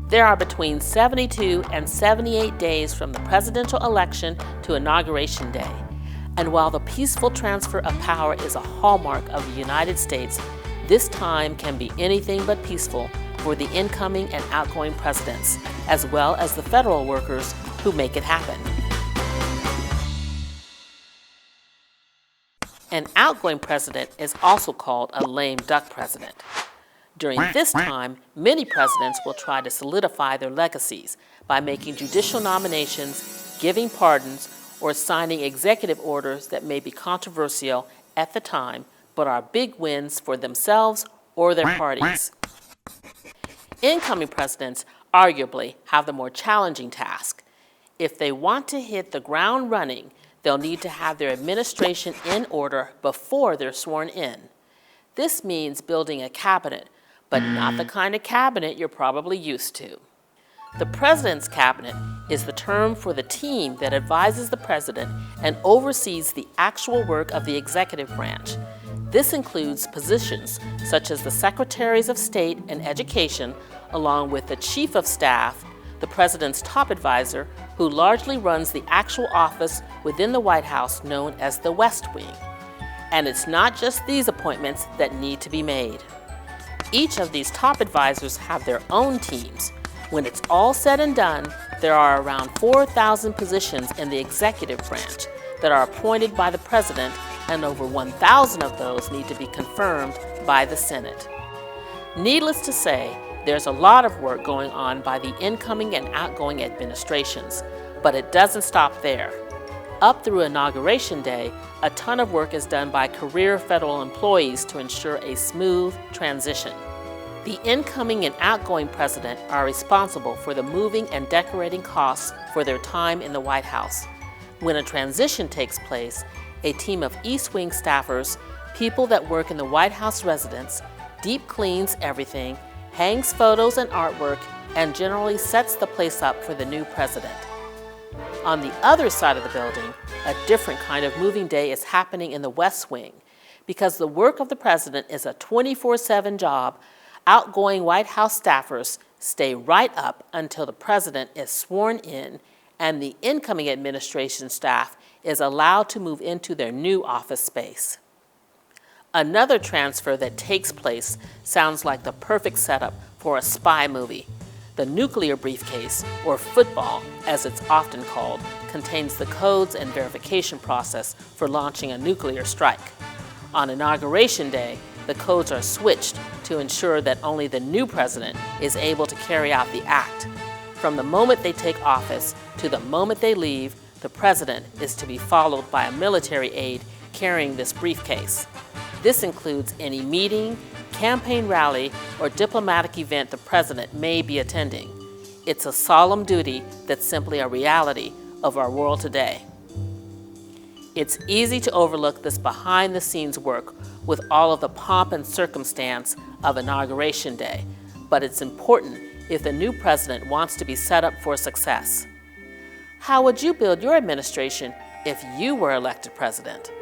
There are between 72 and 78 days from the presidential election to Inauguration Day. And while the peaceful transfer of power is a hallmark of the United States, this time can be anything but peaceful for the incoming and outgoing presidents, as well as the federal workers who make it happen. An outgoing president is also called a lame duck president. During this time, many presidents will try to solidify their legacies by making judicial nominations, giving pardons, or signing executive orders that may be controversial at the time, but are big wins for themselves or their parties. Incoming presidents arguably have the more challenging task. If they want to hit the ground running, they'll need to have their administration in order before they're sworn in. This means building a cabinet, but not the kind of cabinet you're probably used to. The President's Cabinet is the term for the team that advises the President and oversees the actual work of the executive branch. This includes positions such as the Secretaries of State and Education, along with the Chief of Staff, the President's top advisor, who largely runs the actual office within the White House known as the West Wing. And it's not just these appointments that need to be made. Each of these top advisors have their own teams. When it's all said and done, there are around 4,000 positions in the executive branch that are appointed by the President, and over 1,000 of those need to be confirmed by the Senate. Needless to say, there's a lot of work going on by the incoming and outgoing administrations, but it doesn't stop there. Up through Inauguration Day, a ton of work is done by career federal employees to ensure a smooth transition. The incoming and outgoing president are responsible for the moving and decorating costs for their time in the White House. When a transition takes place, a team of East Wing staffers, people that work in the White House residence, deep cleans everything, hangs photos and artwork, and generally sets the place up for the new president. On the other side of the building, a different kind of moving day is happening in the West Wing. Because the work of the president is a 24/7 job, outgoing White House staffers stay right up until the president is sworn in and the incoming administration staff is allowed to move into their new office space. Another transfer that takes place sounds like the perfect setup for a spy movie. The nuclear briefcase, or football as it's often called, contains the codes and verification process for launching a nuclear strike. On Inauguration Day, the codes are switched to ensure that only the new president is able to carry out the act. From the moment they take office to the moment they leave, the president is to be followed by a military aide carrying this briefcase. This includes any meeting, campaign rally, or diplomatic event the president may be attending. It's a solemn duty that's simply a reality of our world today. It's easy to overlook this behind-the-scenes work with all of the pomp and circumstance of Inauguration Day, but it's important if the new president wants to be set up for success. How would you build your administration if you were elected president?